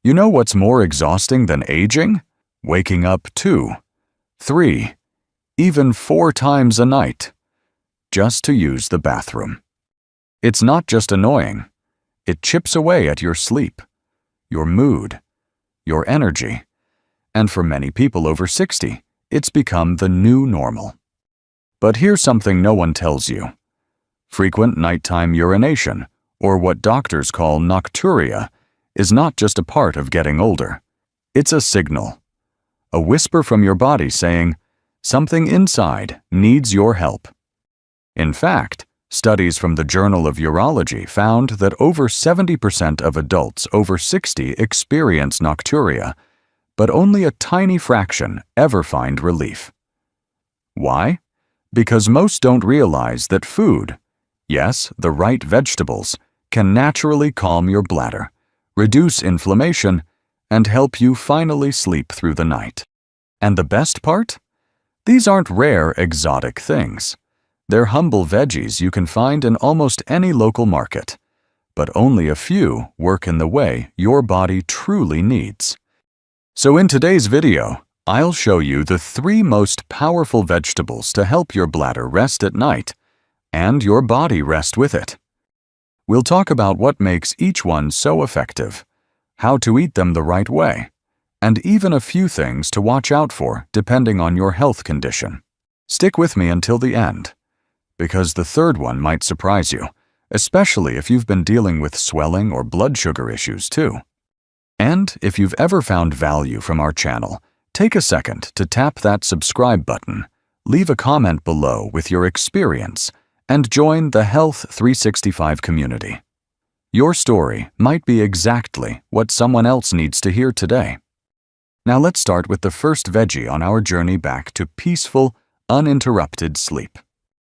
You know what's more exhausting than aging? Waking up 2, 3, even 4 times a night, just to use the bathroom. It's not just annoying. It chips away at your sleep, your mood, your energy, and for many people over 60, it's become the new normal. But here's something no one tells you. Frequent nighttime urination, or what doctors call nocturia, is not just a part of getting older. It's a signal, a whisper from your body saying, something inside needs your help. In fact, studies from the Journal of Urology found that over 70% of adults over 60 experience nocturia, but only a tiny fraction ever find relief. Why? Because most don't realize that food, yes, the right vegetables, can naturally calm your bladder, reduce inflammation, and help you finally sleep through the night. And the best part? These aren't rare, exotic things. They're humble veggies you can find in almost any local market, but only a few work in the way your body truly needs. So in today's video, I'll show you the 3 most powerful vegetables to help your bladder rest at night, and your body rest with it. We'll talk about what makes each one so effective, how to eat them the right way, and even a few things to watch out for depending on your health condition. Stick with me until the end, because the third one might surprise you, especially if you've been dealing with swelling or blood sugar issues too. And if you've ever found value from our channel, take a second to tap that subscribe button, leave a comment below with your experience, and join the Health 365 community. Your story might be exactly what someone else needs to hear today. Now let's start with the first veggie on our journey back to peaceful, uninterrupted sleep.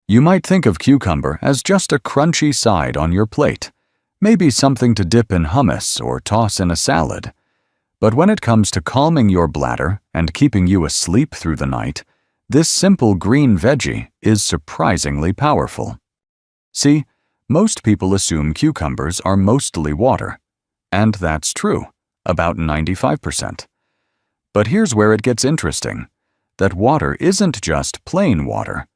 You might think of cucumber as just a crunchy side on your plate, maybe something to dip in hummus or toss in a salad. But when it comes to calming your bladder and keeping you asleep through the night, this simple green veggie is surprisingly powerful. See, most people assume cucumbers are mostly water, and that's true, about 95%. But here's where it gets interesting, that water isn't just plain water.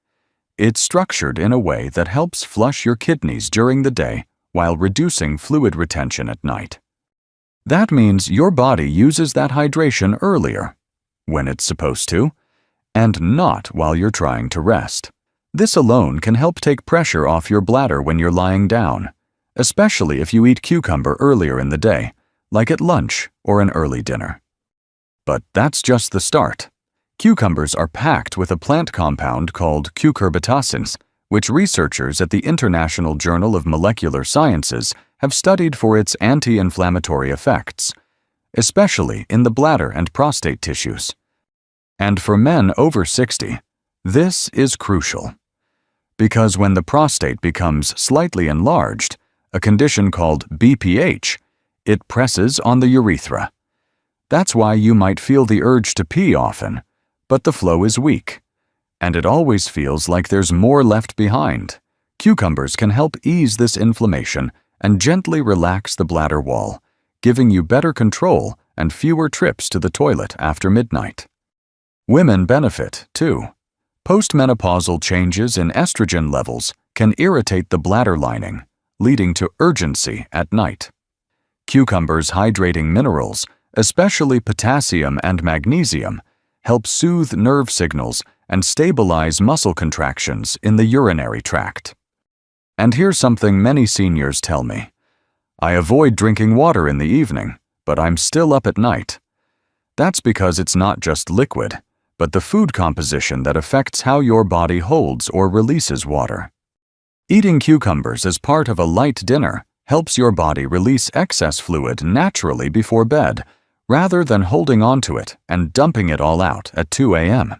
It's structured in a way that helps flush your kidneys during the day while reducing fluid retention at night. That means your body uses that hydration earlier, when it's supposed to, and not while you're trying to rest. This alone can help take pressure off your bladder when you're lying down, especially if you eat cucumber earlier in the day, like at lunch or an early dinner. But that's just the start. Cucumbers are packed with a plant compound called cucurbitacins, which researchers at the International Journal of Molecular Sciences have studied for its anti-inflammatory effects, especially in the bladder and prostate tissues. And for men over 60, this is crucial. Because when the prostate becomes slightly enlarged, a condition called BPH, it presses on the urethra. That's why you might feel the urge to pee often, but the flow is weak, and it always feels like there's more left behind. Cucumbers can help ease this inflammation and gently relax the bladder wall, giving you better control and fewer trips to the toilet after midnight. Women benefit, too. Postmenopausal changes in estrogen levels can irritate the bladder lining, leading to urgency at night. Cucumbers' hydrating minerals, especially potassium and magnesium, help soothe nerve signals and stabilize muscle contractions in the urinary tract. And here's something many seniors tell me. I avoid drinking water in the evening, but I'm still up at night. That's because it's not just liquid, but the food composition that affects how your body holds or releases water. Eating cucumbers as part of a light dinner helps your body release excess fluid naturally before bed, rather than holding onto it and dumping it all out at 2 a.m.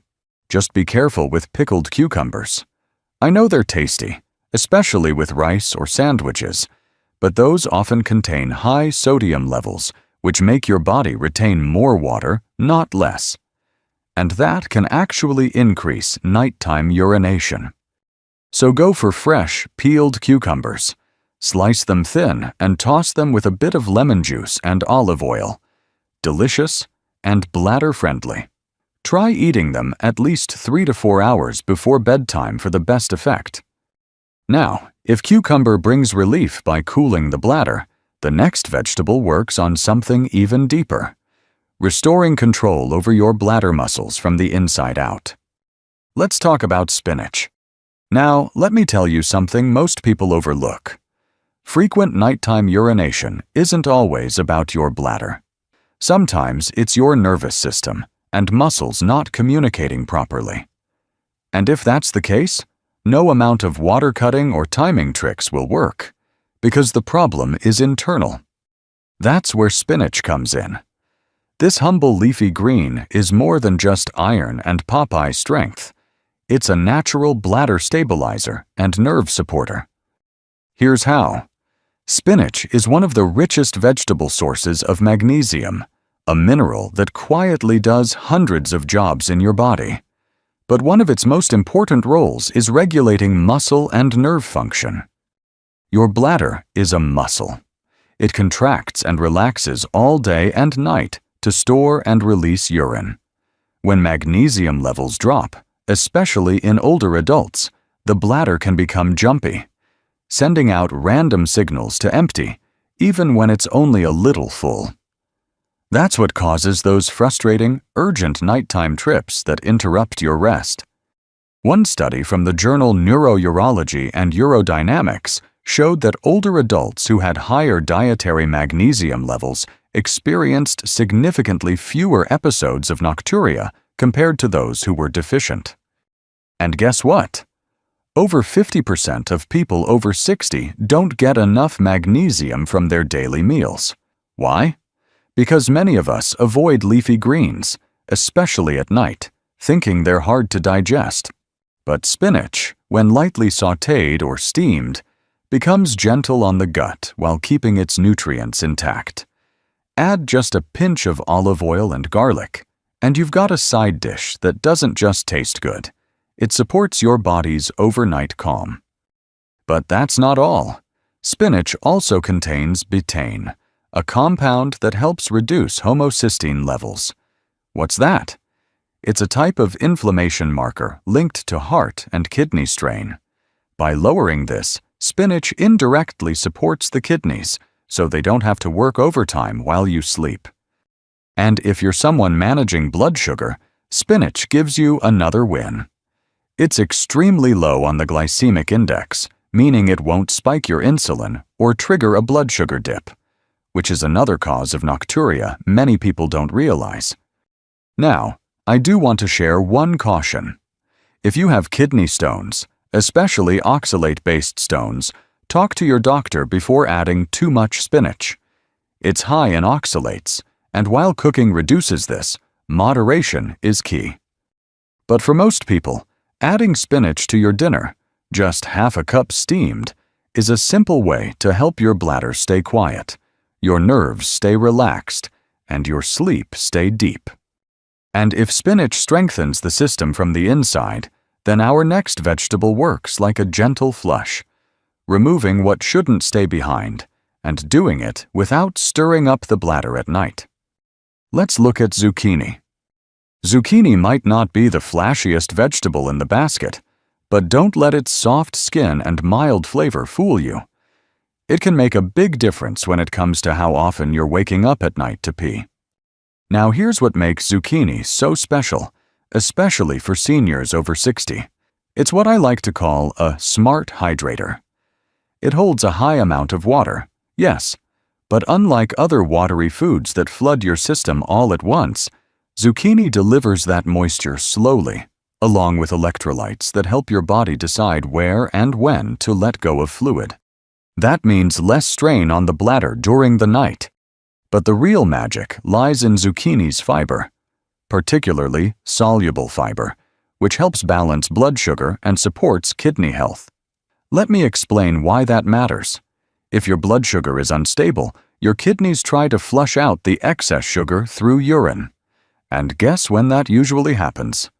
Just be careful with pickled cucumbers. I know they're tasty, especially with rice or sandwiches, but those often contain high sodium levels, which make your body retain more water, not less. And that can actually increase nighttime urination. So go for fresh, peeled cucumbers. Slice them thin and toss them with a bit of lemon juice and olive oil. delicious, and bladder-friendly. Try eating them at least 3 to 4 hours before bedtime for the best effect. Now, if cucumber brings relief by cooling the bladder, the next vegetable works on something even deeper, restoring control over your bladder muscles from the inside out. Let's talk about spinach. Now, let me tell you something most people overlook. Frequent nighttime urination isn't always about your bladder. Sometimes it's your nervous system and muscles not communicating properly. And if that's the case, no amount of water cutting or timing tricks will work, because the problem is internal. That's where spinach comes in. This humble leafy green is more than just iron and Popeye strength. It's a natural bladder stabilizer and nerve supporter. Here's how. Spinach is one of the richest vegetable sources of magnesium, a mineral that quietly does hundreds of jobs in your body. But one of its most important roles is regulating muscle and nerve function. Your bladder is a muscle. It contracts and relaxes all day and night to store and release urine. When magnesium levels drop, especially in older adults, the bladder can become jumpy, sending out random signals to empty, even when it's only a little full. That's what causes those frustrating, urgent nighttime trips that interrupt your rest. One study from the journal Neurourology and Urodynamics showed that older adults who had higher dietary magnesium levels experienced significantly fewer episodes of nocturia compared to those who were deficient. And guess what? Over 50% of people over 60 don't get enough magnesium from their daily meals. Why? Because many of us avoid leafy greens, especially at night, thinking they're hard to digest. But spinach, when lightly sautéed or steamed, becomes gentle on the gut while keeping its nutrients intact. Add just a pinch of olive oil and garlic, and you've got a side dish that doesn't just taste good. It supports your body's overnight calm. But that's not all. Spinach also contains betaine, a compound that helps reduce homocysteine levels. What's that? It's a type of inflammation marker linked to heart and kidney strain. By lowering this, spinach indirectly supports the kidneys, so they don't have to work overtime while you sleep. And if you're someone managing blood sugar, spinach gives you another win. It's extremely low on the glycemic index, meaning it won't spike your insulin or trigger a blood sugar dip, which is another cause of nocturia many people don't realize. Now, I do want to share one caution. If you have kidney stones, especially oxalate-based stones, talk to your doctor before adding too much spinach. It's high in oxalates, and while cooking reduces this, moderation is key. But for most people, adding spinach to your dinner, just half a cup steamed, is a simple way to help your bladder stay quiet, your nerves stay relaxed, and your sleep stay deep. And if spinach strengthens the system from the inside, then our next vegetable works like a gentle flush, removing what shouldn't stay behind, and doing it without stirring up the bladder at night. Let's look at zucchini. Zucchini might not be the flashiest vegetable in the basket, but don't let its soft skin and mild flavor fool you. It can make a big difference when it comes to how often you're waking up at night to pee. Now here's what makes zucchini so special, especially for seniors over 60. It's what I like to call a smart hydrator. It holds a high amount of water, yes, but unlike other watery foods that flood your system all at once, zucchini delivers that moisture slowly, along with electrolytes that help your body decide where and when to let go of fluid. That means less strain on the bladder during the night. But the real magic lies in zucchini's fiber, particularly soluble fiber, which helps balance blood sugar and supports kidney health. Let me explain why that matters. If your blood sugar is unstable, your kidneys try to flush out the excess sugar through urine. And guess when that usually happens?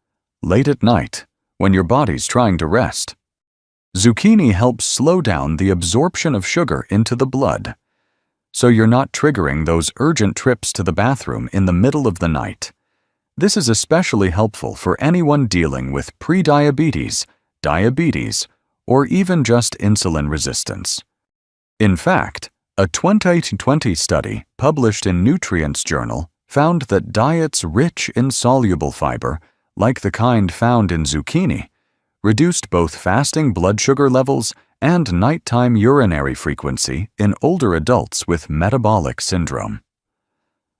Late at night, when your body's trying to rest. Zucchini helps slow down the absorption of sugar into the blood. so you're not triggering those urgent trips to the bathroom in the middle of the night. This is especially helpful for anyone dealing with prediabetes, diabetes, or even just insulin resistance. In fact, a 2020 study published in Nutrients Journal found that diets rich in soluble fiber, like the kind found in zucchini, reduced both fasting blood sugar levels and nighttime urinary frequency in older adults with metabolic syndrome.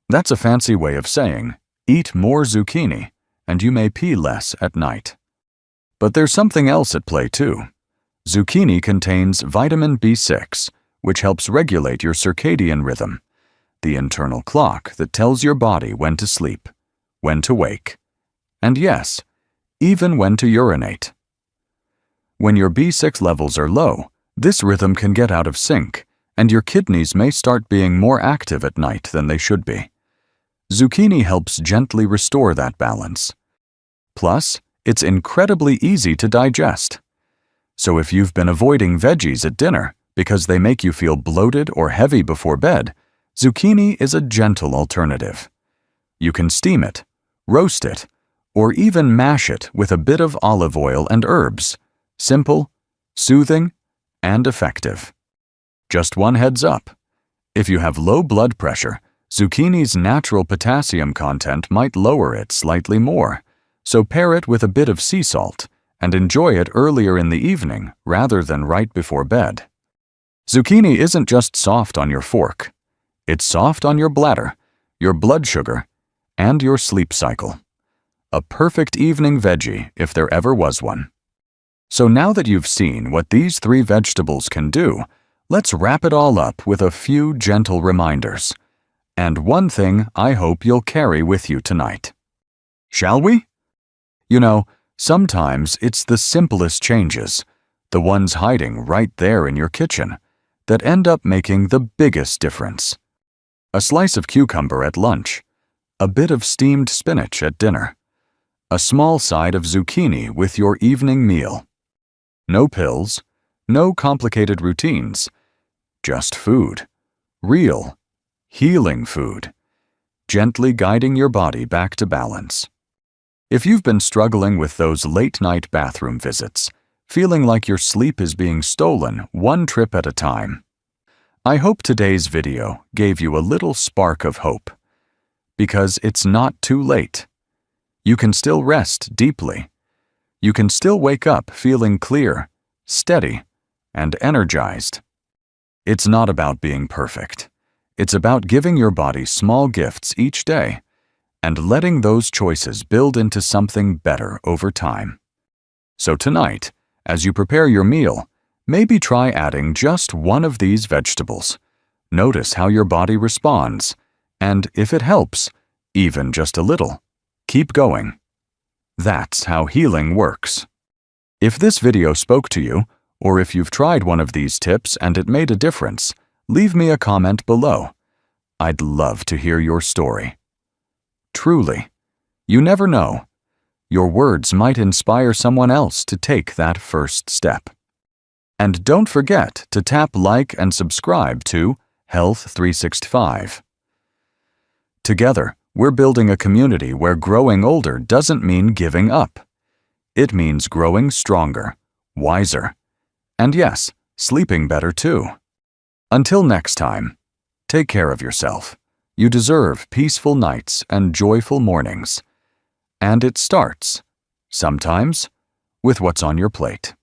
That's a fancy way of saying, eat more zucchini, and you may pee less at night. But there's something else at play too. Zucchini contains vitamin B6, which helps regulate your circadian rhythm, the internal clock that tells your body when to sleep, when to wake, and yes, even when to urinate. When your B6 levels are low, this rhythm can get out of sync, and your kidneys may start being more active at night than they should be. Zucchini helps gently restore that balance. Plus, it's incredibly easy to digest. So if you've been avoiding veggies at dinner because they make you feel bloated or heavy before bed, zucchini is a gentle alternative. You can steam it, roast it, or even mash it with a bit of olive oil and herbs. Simple, soothing, and effective. Just one heads up. If you have low blood pressure, zucchini's natural potassium content might lower it slightly more, so pair it with a bit of sea salt and enjoy it earlier in the evening rather than right before bed. Zucchini isn't just soft on your fork. It's soft on your bladder, your blood sugar, and your sleep cycle. A perfect evening veggie if there ever was one. So now that you've seen what these 3 vegetables can do, let's wrap it all up with a few gentle reminders. And one thing I hope you'll carry with you tonight. Shall we? You know, sometimes it's the simplest changes, the ones hiding right there in your kitchen, that end up making the biggest difference. A slice of cucumber at lunch, a bit of steamed spinach at dinner, a small side of zucchini with your evening meal. No pills, no complicated routines, just food, real, healing food, gently guiding your body back to balance. If you've been struggling with those late-night bathroom visits, feeling like your sleep is being stolen one trip at a time, I hope today's video gave you a little spark of hope. Because it's not too late. You can still rest deeply. You can still wake up feeling clear, steady, and energized. It's not about being perfect. It's about giving your body small gifts each day and letting those choices build into something better over time. So tonight, as you prepare your meal, maybe try adding just one of these vegetables. Notice how your body responds, and if it helps, even just a little, keep going. That's how healing works. If this video spoke to you, or if you've tried one of these tips and it made a difference, leave me a comment below. I'd love to hear your story. Truly, you never know. Your words might inspire someone else to take that first step. And don't forget to tap like and subscribe to Health 365. Together, we're building a community where growing older doesn't mean giving up. It means growing stronger, wiser, and yes, sleeping better too. Until next time, take care of yourself. You deserve peaceful nights and joyful mornings. And it starts, sometimes, with what's on your plate.